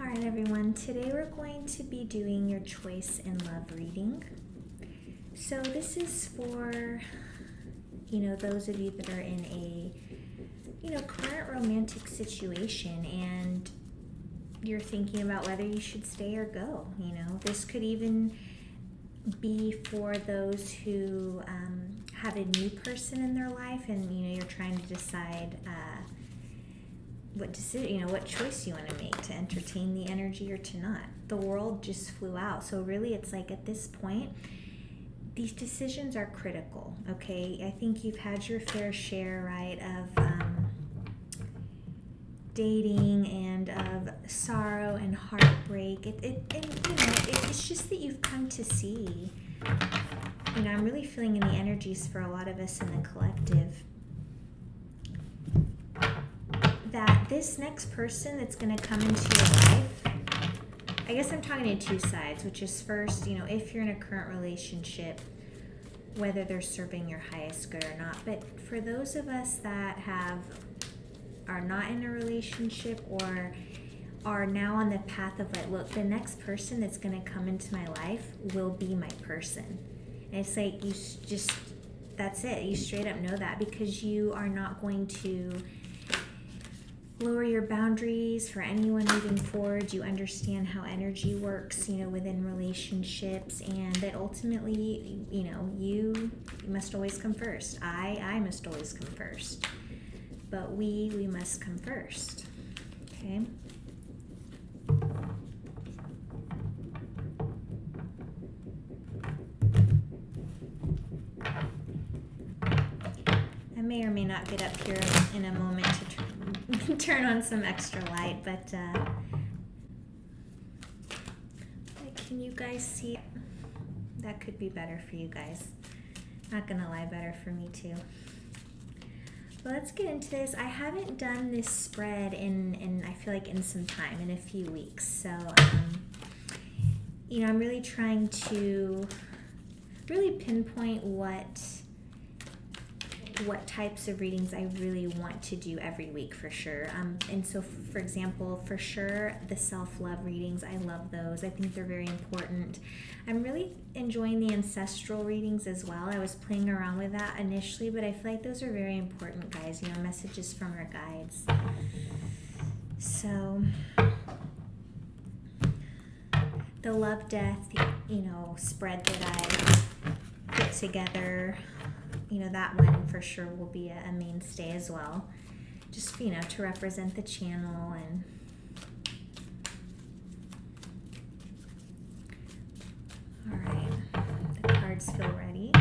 Alright everyone, today we're going to be doing your choice in love reading. So this is for, those of you that are in a, current romantic situation and you're thinking about whether you should stay or go. This could even be for those who have a new person in their life and, you're trying to decide what choice you want to make, to entertain the energy or to not. The world just flew out. So really it's like at this point, these decisions are critical, okay? I think you've had your fair share, right, of dating and of sorrow and heartbreak. It's just that you've come to see, I'm really feeling in the energies for a lot of us in the collective, that this next person that's going to come into your life, I guess I'm talking to two sides, which is first, if you're in a current relationship, whether they're serving your highest good or not. But for those of us that are not in a relationship or are now on the path of like, look, the next person that's going to come into my life will be my person. And it's like, that's it. You straight up know that, because you are not going to lower your boundaries for anyone moving forward. You understand how energy works, within relationships, and that ultimately, you must always come first. I must always come first. But we must come first. Okay? I may or may not get up here in a moment to turn on some extra light, but can you guys see? That could be better for you guys. Not gonna lie, better for me too. But let's get into this. I haven't done this spread in I feel like in some time, in a few weeks. So I'm really trying to really pinpoint what types of readings I really want to do every week for sure. And so, for example, for sure, the self-love readings, I love those. I think they're very important. I'm really enjoying the ancestral readings as well. I was playing around with that initially, but I feel like those are very important, guys. Messages from our guides. So, the love death, spread that I put together, that one for sure will be a mainstay as well. Just, to represent the channel. And all right, the cards feel ready.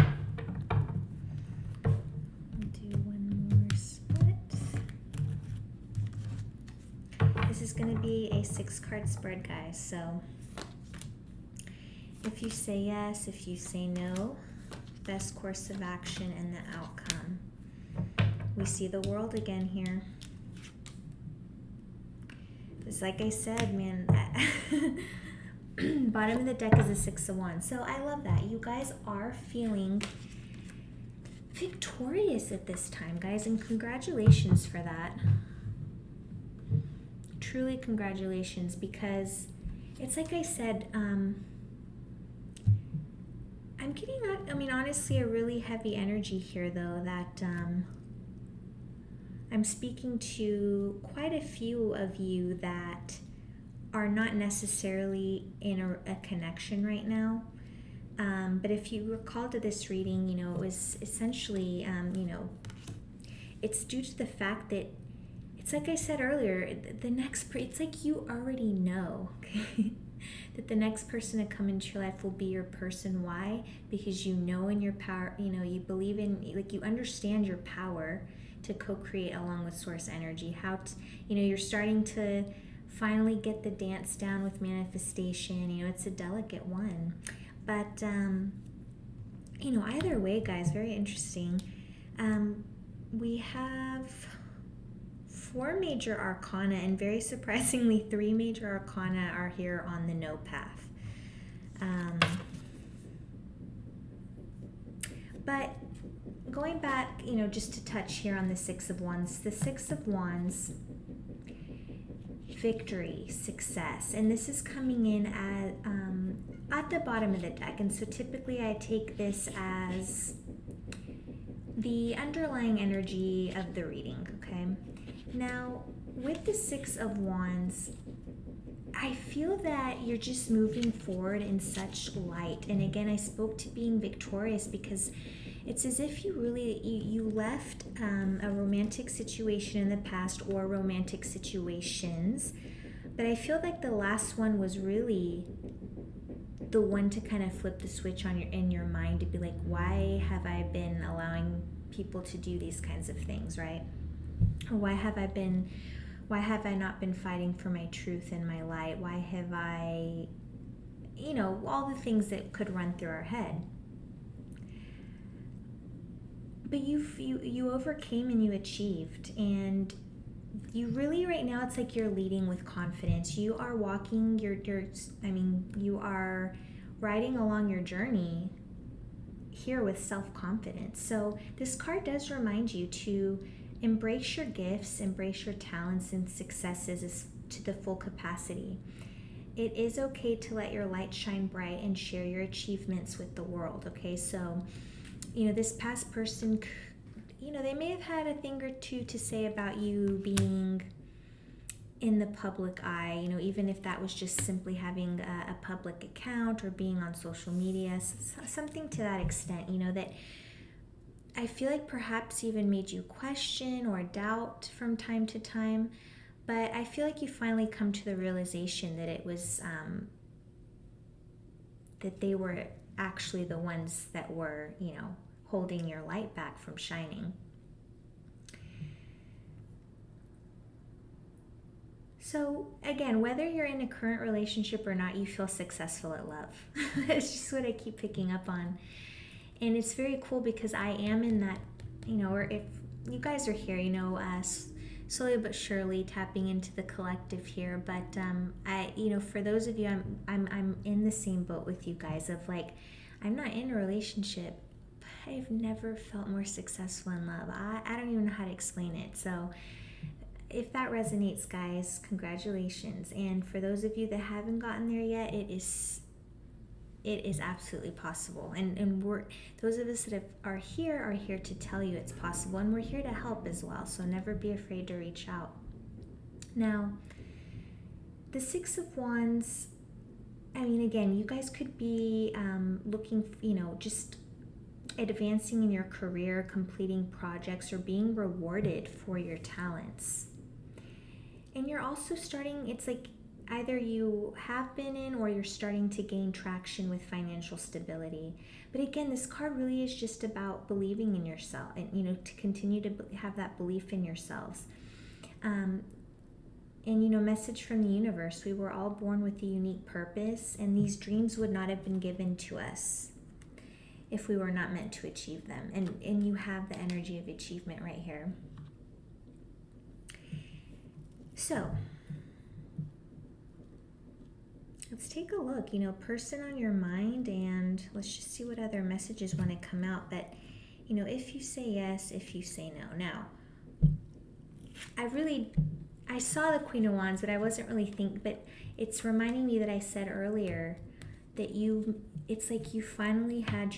Do one more split. This is going to be a 6-card spread, guys. So if you say yes, if you say no, best course of action and the outcome. We see the world again here. It's like I said, man, bottom of the deck is a 6 of Wands. So I love that. You guys are feeling victorious at this time, guys, and congratulations for that. Truly congratulations, because it's like I said, I'm getting honestly, a really heavy energy here, though, that I'm speaking to quite a few of you that are not necessarily in a connection right now. But if you recall to this reading, it was essentially, it's due to the fact that it's like I said earlier, it's like you already know, okay? That the next person to come into your life will be your person. Why? Because in your power, you believe in, you understand your power to co-create along with source energy. How you're starting to finally get the dance down with manifestation. It's a delicate one. But, either way, guys, very interesting. We have 4 major arcana, and very surprisingly 3 major arcana are here on the no path. But going back, just to touch here on the 6 of Wands, the 6 of Wands victory, success, and this is coming in at the bottom of the deck. And so typically I take this as the underlying energy of the reading, okay? Now, with the Six of Wands, I feel that you're just moving forward in such light. And again, I spoke to being victorious because it's as if you left a romantic situation in the past or romantic situations. But I feel like the last one was really the one to kind of flip the switch in your mind to be like, why have I been allowing people to do these kinds of things, right? Or why have I not been fighting for my truth and my light? Why have I, all the things that could run through our head. But you overcame and you achieved, and you really right now it's like you're leading with confidence. You are walking you are riding along your journey here with self-confidence. So this card does remind you to embrace your gifts, embrace your talents and successes to the full capacity. It is okay to let your light shine bright and share your achievements with the world, okay? So this past person, they may have had a thing or two to say about you being in the public eye, even if that was just simply having a public account or being on social media, something to that extent, that I feel like perhaps even made you question or doubt from time to time. But I feel like you finally come to the realization that it was, that they were actually the ones that were, holding your light back from shining. So again, whether you're in a current relationship or not, you feel successful at love. It's just what I keep picking up on. And it's very cool because I am in that, or if you guys are here, slowly but surely tapping into the collective here. But for those of you, I'm in the same boat with you guys of like, I'm not in a relationship, but I've never felt more successful in love. I don't even know how to explain it. So if that resonates, guys, congratulations. And for those of you that haven't gotten there yet, it is absolutely possible. And those of us that are here to tell you it's possible, and we're here to help as well. So never be afraid to reach out. Now, the Six of Wands, again, you guys could be looking, just advancing in your career, completing projects, or being rewarded for your talents. And you're also starting, it's like either you have been in or you're starting to gain traction with financial stability. But again, this card really is just about believing in yourself and, to continue to have that belief in yourselves. And, message from the universe, we were all born with a unique purpose, and these dreams would not have been given to us if we were not meant to achieve them. And you have the energy of achievement right here. So let's take a look, person on your mind, and let's just see what other messages want to come out. But, if you say yes, if you say no. Now, I saw the Queen of Wands, but I wasn't really thinking, but it's reminding me that I said earlier that it's like you finally had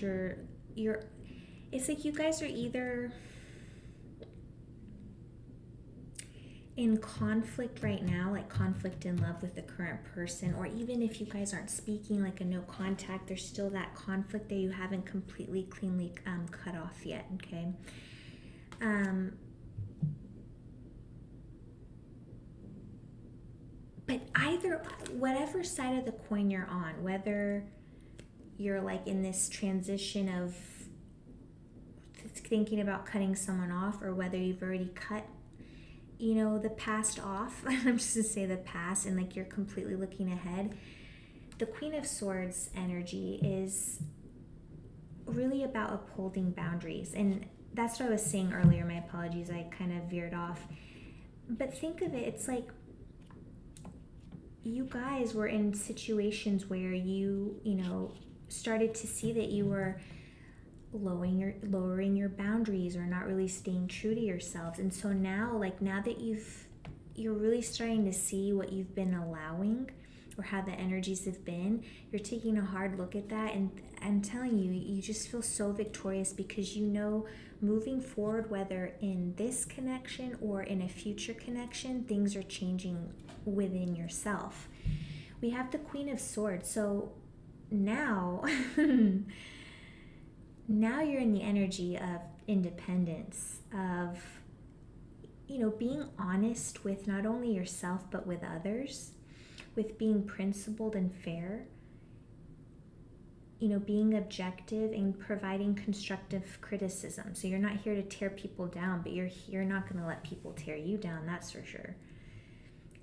it's like you guys are either in conflict right now, like conflict in love with the current person, or even if you guys aren't speaking, like a no contact, there's still that conflict that you haven't completely cleanly cut off yet, okay? But whatever side of the coin you're on, whether you're like in this transition of thinking about cutting someone off, or whether you've already cut the past off, I'm just to say the past, and like you're completely looking ahead. The Queen of Swords energy is really about upholding boundaries. And that's what I was saying earlier. My apologies, I kind of veered off. But think of it, it's like you guys were in situations where you started to see that you were lowering your boundaries or not really staying true to yourselves. And so now that you're really starting to see what you've been allowing or how the energies have been. You're taking a hard look at that, and I'm telling you, you just feel so victorious because you know moving forward, whether in this connection or in a future connection, things are changing within yourself. We have the Queen of Swords. So now, now you're in the energy of independence, of, being honest with not only yourself but with others, with being principled and fair, being objective and providing constructive criticism. So you're not here to tear people down, but you're not going to let people tear you down, that's for sure.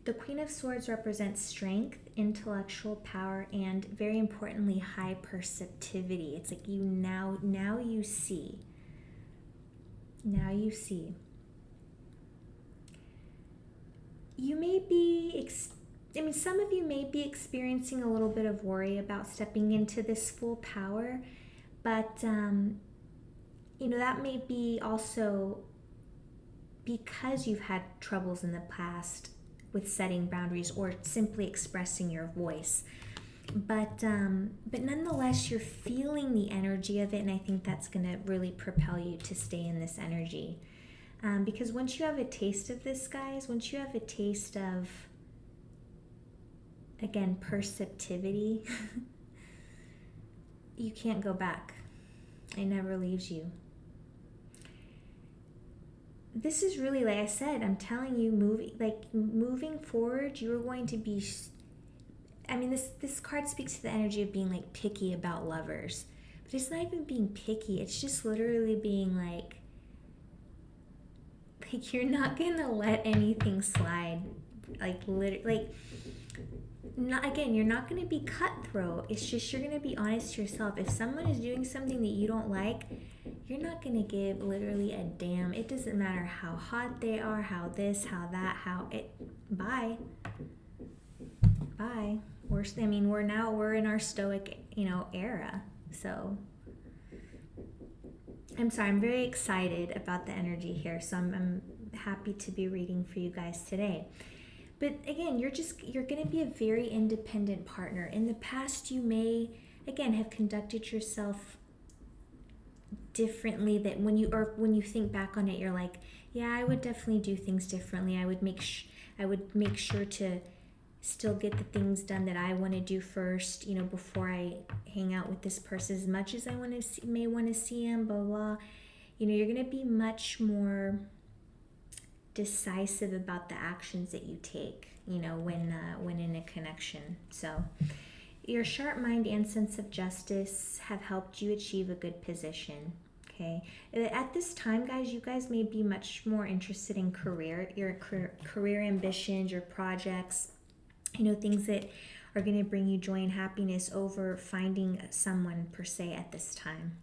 The Queen of Swords represents strength, intellectual power, and very importantly, high perceptivity. It's like now you see. Now you see. You may be some of you may be experiencing a little bit of worry about stepping into this full power, but that may be also because you've had troubles in the past with setting boundaries or simply expressing your voice. But nonetheless, you're feeling the energy of it, and I think that's going to really propel you to stay in this energy. Because once you have a taste of this, guys, once you have a taste of, again, perceptivity, you can't go back. It never leaves you. This is really, like I said, I'm telling you, moving forward, you're going to be, this card speaks to the energy of being like picky about lovers. But it's not even being picky. It's just literally being like you're not gonna let anything slide. You're not gonna be cutthroat. It's just you're gonna be honest to yourself. If someone is doing something that you don't like, you're not gonna give literally a damn. It doesn't matter how hot they are, how this, how that, bye. We're in our Stoic, era. So I'm very excited about the energy here. So I'm happy to be reading for you guys today. But again, you're going to be a very independent partner. In the past, you may, again, have conducted yourself differently. That when you think back on it, you're like, yeah, I would definitely do things differently. I would make sure to still get the things done that I want to do first, before I hang out with this person as much as I may want to see him, blah, blah. You're going to be much more decisive about the actions that you take, when in a connection. So your sharp mind and sense of justice have helped you achieve a good position. Okay. At this time, guys, you guys may be much more interested in your career ambitions, your projects, things that are going to bring you joy and happiness over finding someone per se at this time.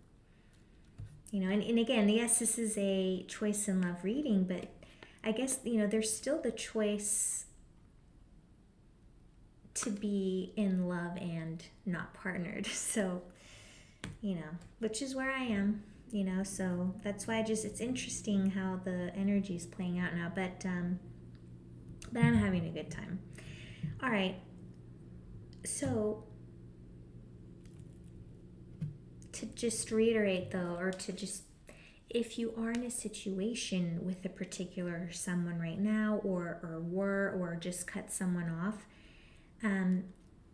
And again, yes, this is a choice in love reading, but I guess, there's still the choice to be in love and not partnered. So, which is where I am, so that's why it's interesting how the energy is playing out now, but I'm having a good time. All right, so to just reiterate though, or to just, if you are in a situation with a particular someone right now, or just cut someone off,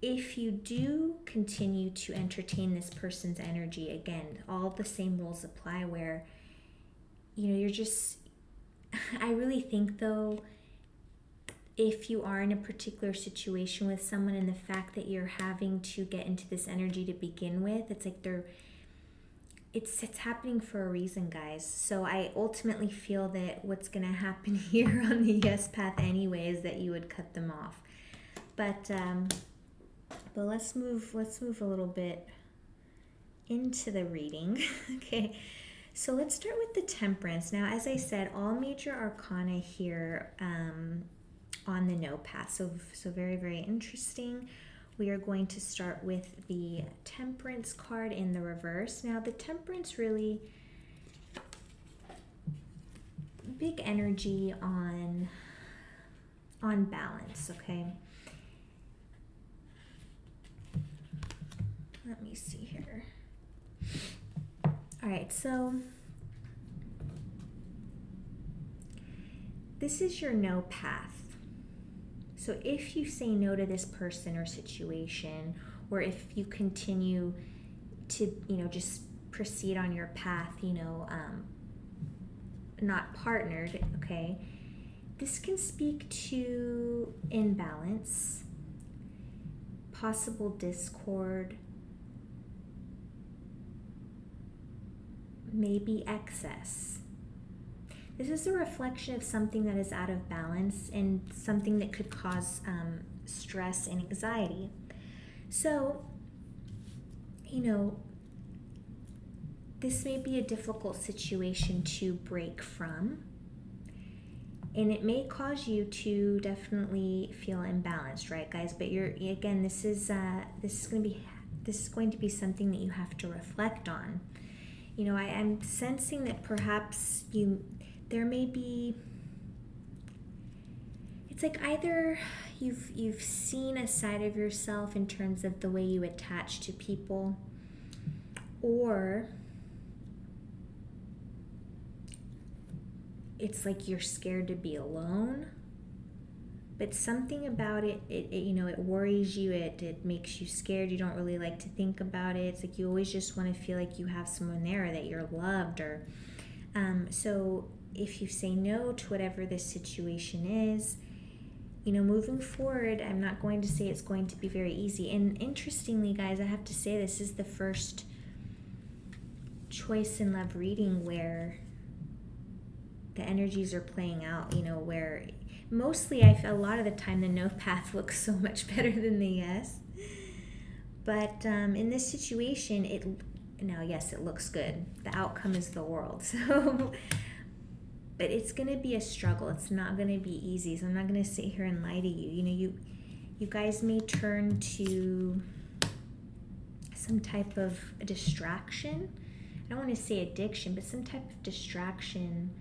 if you do continue to entertain this person's energy, again, all the same rules apply where, you're just, I really think though, if you are in a particular situation with someone and the fact that you're having to get into this energy to begin with, it's like it's happening for a reason, guys. So I ultimately feel that what's going to happen here on the yes path anyway is that you would cut them off. But let's move a little bit into the reading. Okay. So let's start with the Temperance. Now, as I said, all major arcana here on the no path. So very, very interesting. We are going to start with the Temperance card in the reverse. Now, the Temperance really big energy on on balance, okay? Let me see here. All right, so this is your no path. So if you say no to this person or situation, or if you continue to, just proceed on your path, not partnered, okay, this can speak to imbalance, possible discord, maybe excess. This is a reflection of something that is out of balance and something that could cause stress and anxiety. So, this may be a difficult situation to break from, and it may cause you to definitely feel imbalanced, right, guys? But this is going to be something that you have to reflect on. I'm sensing that perhaps there may be, it's like either you've seen a side of yourself in terms of the way you attach to people, or it's like you're scared to be alone, but something about it worries you, it makes you scared, you don't really like to think about it. It's like you always just want to feel like you have someone there, or that you're loved, or so if you say no to whatever this situation is, moving forward, I'm not going to say it's going to be very easy. And interestingly, guys, I have to say this is the first choice in love reading where the energies are playing out, where mostly I feel a lot of the time the no path looks so much better than the yes. But in this situation, it looks good. The outcome is the world. So, but it's going to be a struggle. It's not going to be easy. So I'm not going to sit here and lie to you. You guys may turn to some type of distraction. I don't want to say addiction, but some type of distraction.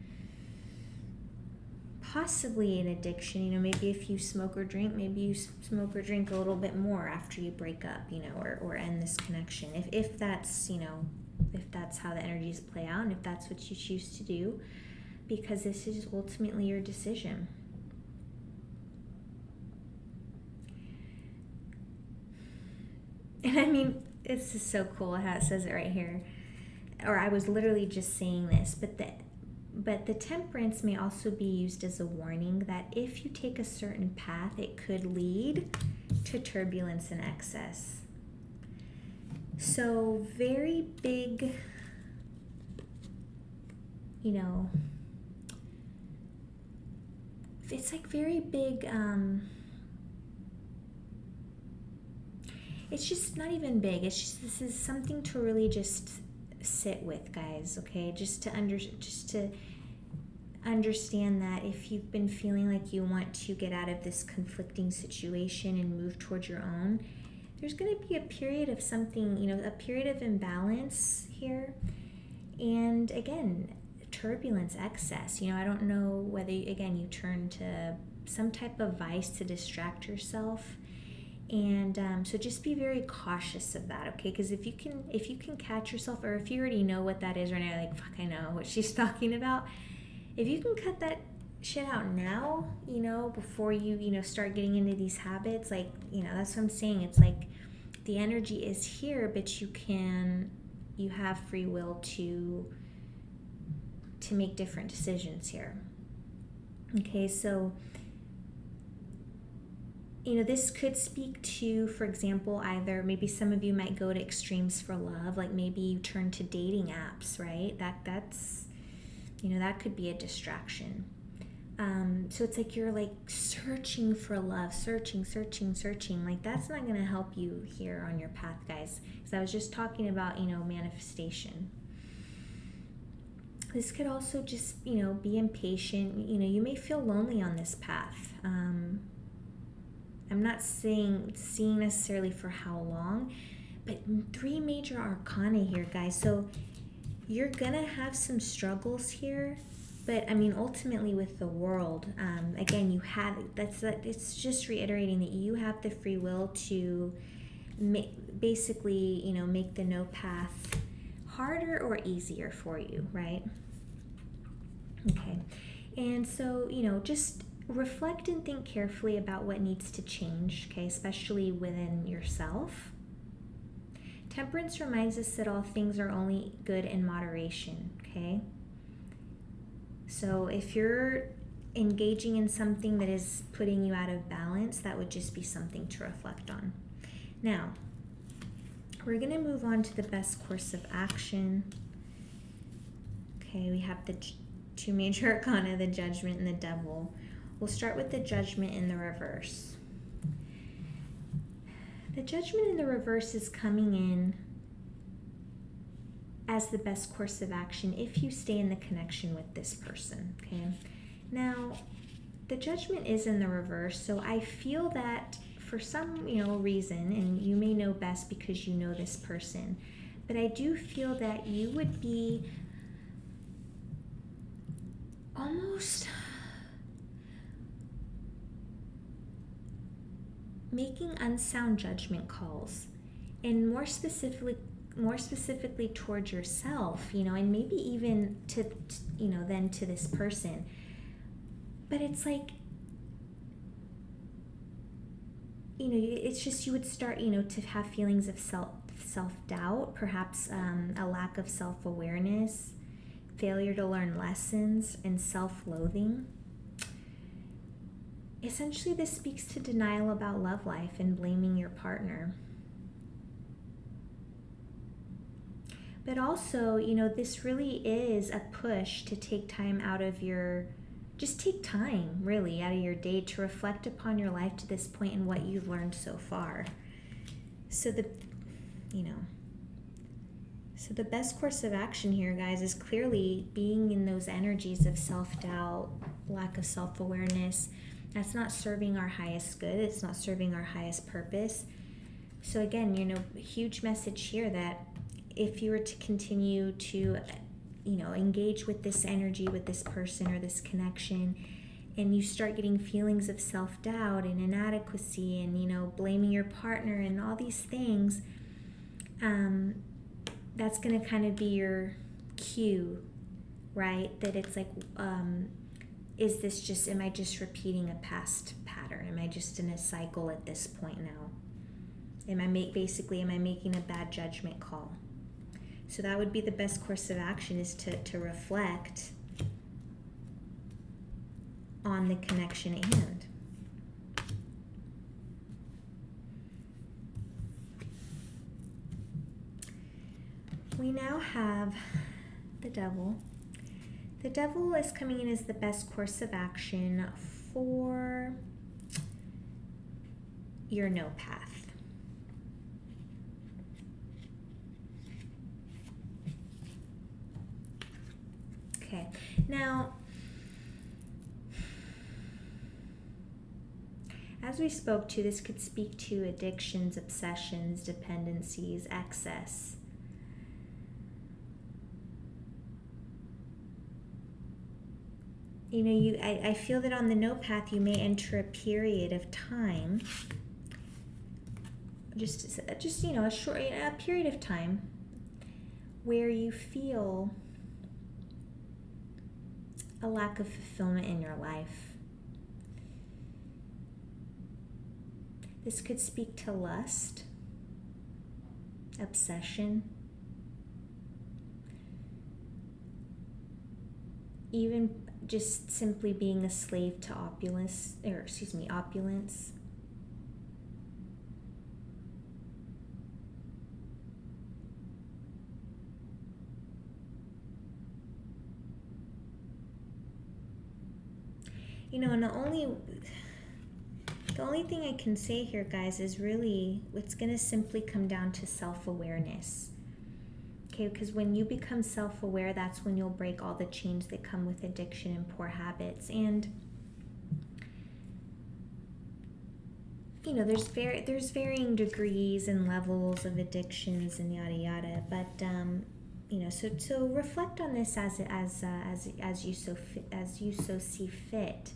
Possibly an addiction, maybe if you smoke or drink, maybe you smoke or drink a little bit more after you break up, or end this connection. If that's, if that's how the energies play out, and if that's what you choose to do, because this is ultimately your decision. And I mean, this is so cool how it says it right here. Or I was literally just saying this, but the temperance may also be used as a warning that if you take a certain path, it could lead to turbulence and excess. So very big, it's like very big, it's just not even big. It's just, this is something to really just sit with, guys, okay? Just to understand that if you've been feeling like you want to get out of this conflicting situation and move towards your own, there's going to be a period of something, a period of imbalance here. And again, turbulence, excess. I don't know whether, again, you turn to some type of vice to distract yourself. And so just be very cautious of that, okay? Because if you can catch yourself, or if you already know what that is right now, like, fuck, I know what she's talking about. If you can cut that shit out now, before you, start getting into these habits, like, that's what I'm saying. It's like the energy is here, but you have free will to make different decisions here. Okay, so this could speak to, for example, either maybe some of you might go to extremes for love, like maybe you turn to dating apps, right? That's that could be a distraction. So it's like you're like searching for love, searching. Like that's not going to help you here on your path, guys. Because I was just talking about, manifestation. This could also just, be impatient. You may feel lonely on this path. I'm not seeing necessarily for how long, but 3 major arcana here, guys. So you're gonna have some struggles here, But I mean, ultimately with the world, again, you have, it's just reiterating that you have the free will to basically, make the no path harder or easier for you, right? Okay. And so, just reflect and think carefully about what needs to change, okay, especially within yourself. Temperance reminds us that all things are only good in moderation, okay? So if you're engaging in something that is putting you out of balance, that would just be something to reflect on. Now, we're going to move on to the best course of action. Okay, we have the two major arcana, the Judgment and the Devil. We'll start with the Judgment in the reverse. The Judgment in the reverse is coming in as the best course of action if you stay in the connection with this person, okay? Now, the Judgment is in the reverse, so I feel that for some, reason, and you may know best because you know this person, but I do feel that you would be almost making unsound judgment calls, and more specifically towards yourself, and maybe even to then to this person. But it's like, it's just, you would start, to have feelings of self-doubt, perhaps a lack of self-awareness, failure to learn lessons, and self-loathing. Essentially, this speaks to denial about love life and blaming your partner. But also, this really is a push to take time out of just take time really out of your day to reflect upon your life to this point and what you've learned so far. So the best course of action here, guys, is clearly being in those energies of self-doubt, lack of self-awareness. That's not serving our highest good. It's not serving our highest purpose. So again, huge message here that if you were to continue to, engage with this energy, with this person or this connection, and you start getting feelings of self-doubt and inadequacy and, blaming your partner and all these things, that's going to kind of be your cue, right? That it's like, am I just repeating a past pattern? Am I just in a cycle at this point now? Am I making a bad judgment call? So that would be the best course of action, is to reflect on the connection at hand. We now have the Devil. The Devil is coming in as the best course of action for your no path. Okay, now, as we spoke to, this could speak to addictions, obsessions, dependencies, excess. I feel that on the no path, you may enter a period of time, a period of time where you feel a lack of fulfillment in your life. This could speak to lust, obsession, even just simply being a slave to opulence. And the only thing I can say here, guys, is really it's going to simply come down to self-awareness. Okay, because when you become self-aware, that's when you'll break all the chains that come with addiction and poor habits. And there's varying degrees and levels of addictions and yada yada, but so reflect on this as you so see fit.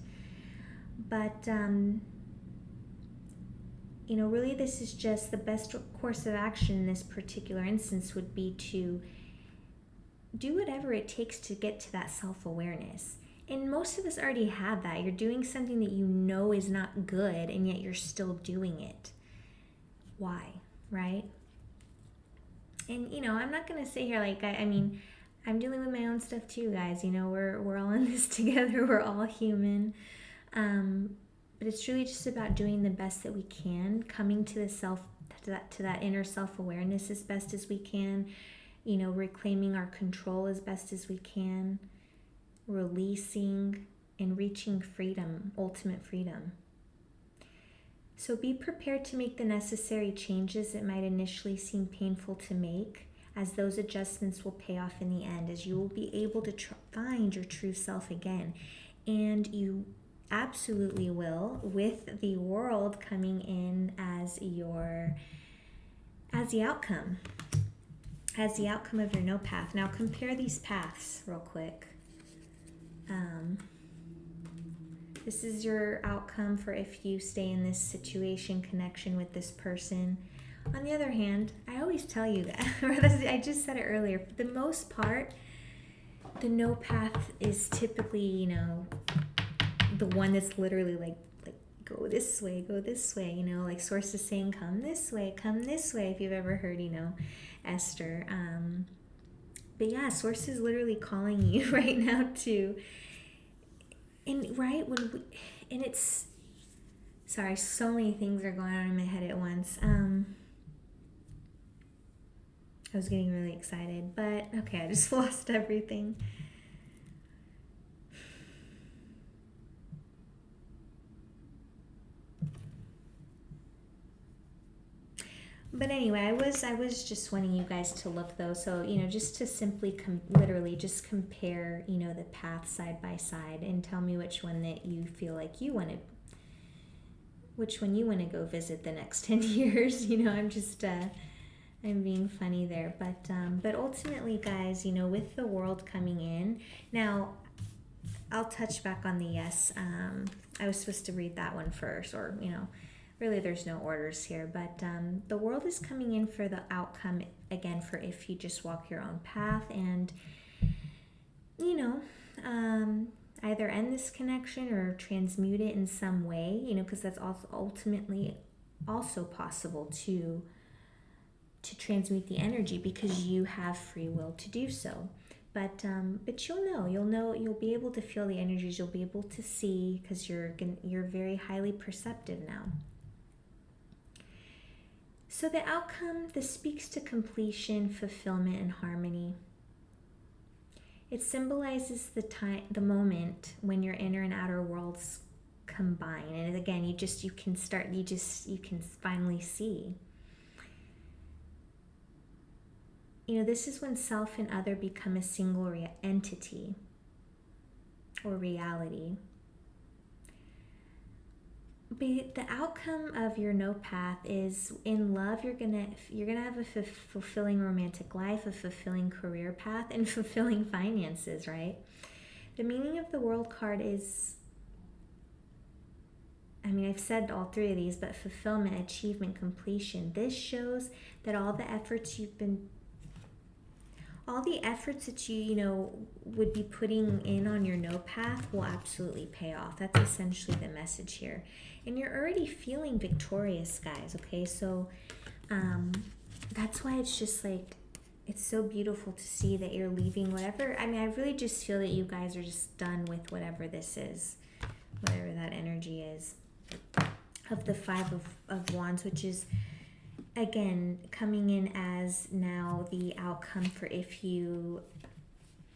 But really, this is just the best course of action in this particular instance would be to do whatever it takes to get to that self-awareness. And most of us already have that. You're doing something that you know is not good, and yet you're still doing it. Why, right? And, I'm not going to say here, I'm dealing with my own stuff too, guys. We're all in this together. We're all human. But it's really just about doing the best that we can, coming to that inner self-awareness as best as we can, reclaiming our control as best as we can, releasing and reaching freedom, ultimate freedom. So be prepared to make the necessary changes that might initially seem painful to make, as those adjustments will pay off in the end, as you will be able to find your true self again. And you absolutely will, with the world coming in as the outcome of your no path. Now compare these paths real quick. This is your outcome for if you stay in this situation, connection with this person. On the other hand, I always tell you that, I just said it earlier, for the most part, the no path is typically, the one that's literally like go this way, like Source is saying, come this way, if you've ever heard, Esther. But yeah, Source is literally calling you right now to, and right when we, and it's, sorry, so many things are going on in my head at once. I was getting really excited, but okay, I just lost everything. But anyway, I was just wanting you guys to look though, so just to simply literally just compare the path side by side and tell me which one that you feel like which one you want to go visit the next 10 years. I'm just I'm being funny there, but ultimately, guys, with the world coming in now, I'll touch back on the yes. I was supposed to read that one first, or really there's no orders here, but the world is coming in for the outcome again, for if you just walk your own path and either end this connection or transmute it in some way, because that's also ultimately also possible to transmute the energy, because you have free will to do so. But you'll be able to feel the energies, you'll be able to see, because you're very highly perceptive now. So the outcome, this speaks to completion, fulfillment, and harmony. It symbolizes the moment when your inner and outer worlds combine, and again, you can finally see. This is when self and other become a single entity or reality. But the outcome of your no path is, in love, you're gonna have a fulfilling romantic life, a fulfilling career path, and fulfilling finances, right? The meaning of the world card is, I've said all three of these, but fulfillment, achievement, completion. This shows that all the efforts that you would be putting in on your no path will absolutely pay off. That's essentially the message here. And you're already feeling victorious, guys, okay? So that's why it's just it's so beautiful to see that you're leaving whatever. I really just feel that you guys are just done with whatever this is, whatever that energy is, of the Five of Wands, which is, again, coming in as now the outcome for if you,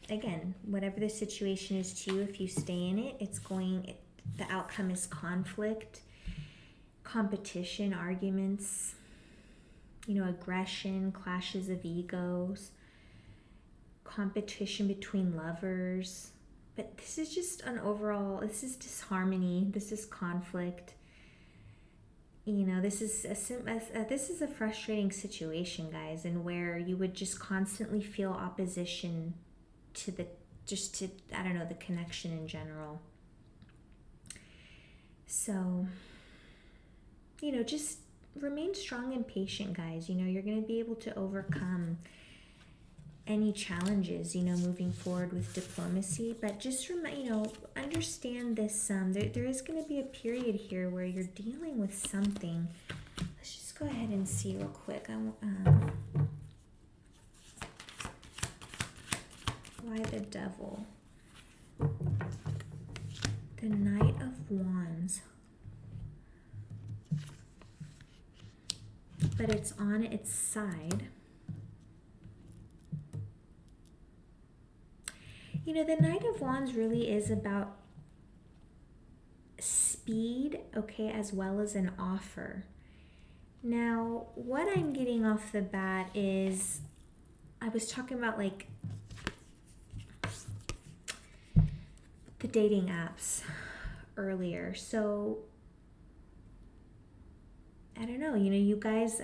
again, whatever the situation is to you, if you stay in it, the outcome is conflict, competition, arguments, aggression, clashes of egos, competition between lovers. But this is just this is disharmony, this is conflict. this is a frustrating situation, guys, and where you would just constantly feel opposition to I don't know, the connection in general. So, just remain strong and patient, guys. You're going to be able to overcome any challenges, moving forward with diplomacy. But just understand this. There is going to be a period here where you're dealing with something. Let's just go ahead and see real quick. Why the Devil? The Knight of Wands. But it's on its side. The Knight of Wands really is about speed, okay, as well as an offer. Now, what I'm getting off the bat is, I was talking about like the dating apps earlier. So, I don't know, you guys,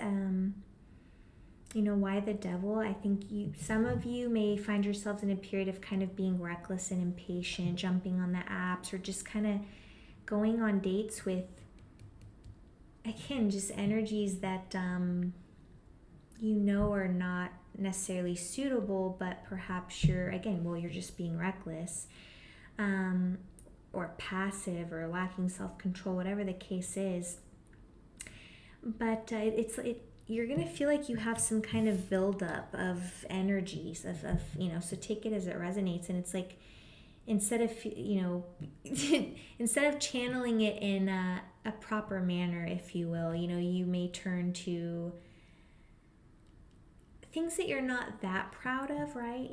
why the Devil? I think some of you may find yourselves in a period of kind of being reckless and impatient, jumping on the apps, or just kind of going on dates with, again, just energies that are not necessarily suitable, but perhaps you're just being reckless, or passive, or lacking self-control, whatever the case is. But you're going to feel like you have some kind of buildup of energies so take it as it resonates. And it's like, instead of channeling it in a proper manner, if you will, you may turn to things that you're not that proud of, right?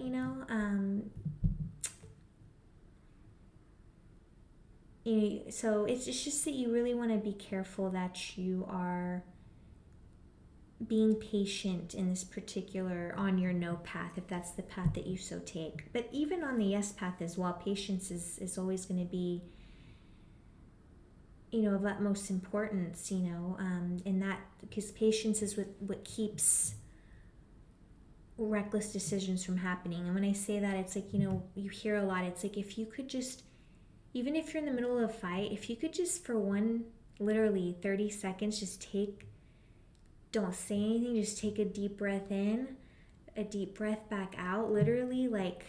So it's just that you really want to be careful that you are being patient in this particular, on your no path, if that's the path that you so take. But even on the yes path as well, patience is always going to be, of utmost importance, in that, because patience is what keeps reckless decisions from happening. And when I say that, it's like, you hear a lot, it's like, if you could just, even if you're in the middle of a fight, if you could just for literally 30 seconds, don't say anything, just take a deep breath in, a deep breath back out, literally, like,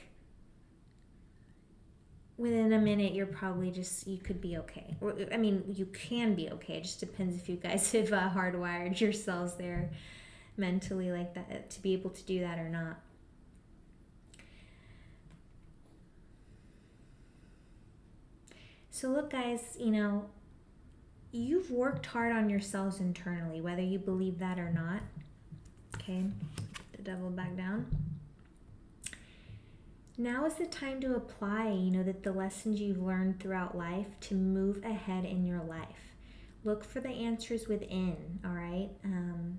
within a minute, you're probably you could be okay. Or, I mean, you can be okay. It just depends if you guys have hardwired yourselves there mentally like that to be able to do that or not. So look, guys, you've worked hard on yourselves internally, whether you believe that or not. Okay, the Devil back down. Now is the time to apply, the lessons you've learned throughout life to move ahead in your life. Look for the answers within, all right? And,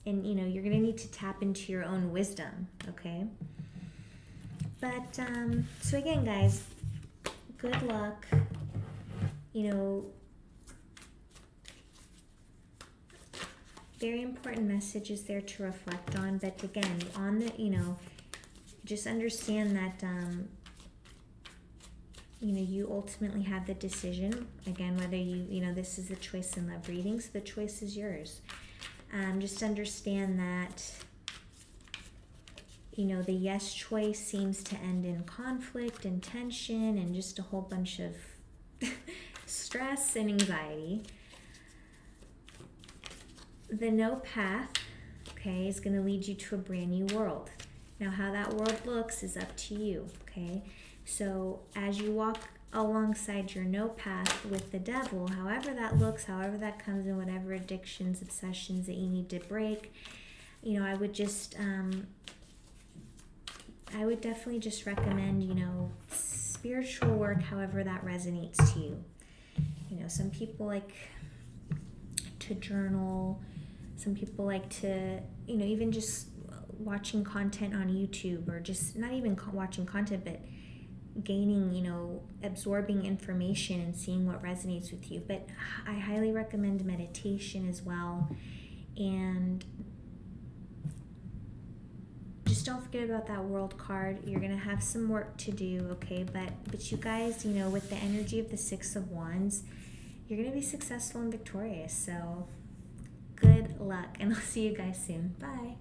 you're going to need to tap into your own wisdom, okay? But, so again, guys, good luck. Very important messages there to reflect on. But again, on the, just understand that, you ultimately have the decision. Again, whether this is a choice in love readings, the choice is yours. Just understand that, the yes choice seems to end in conflict and tension and just a whole bunch of stress and anxiety. The no path, okay, is going to lead you to a brand new world. Now, how that world looks is up to you, okay? So as you walk alongside your no path with the Devil, however that looks, however that comes in, whatever addictions, obsessions that you need to break, I would just, I would definitely just recommend, spiritual work, however that resonates to you. Some people like to journal. Some people like to, even just watching content on YouTube, or just not even watching content, but gaining, absorbing information and seeing what resonates with you. But I highly recommend meditation as well. And just don't forget about that World card. You're going to have some work to do, okay? But you guys, with the energy of the Six of Wands, you're going to be successful and victorious. So good luck, and I'll see you guys soon. Bye.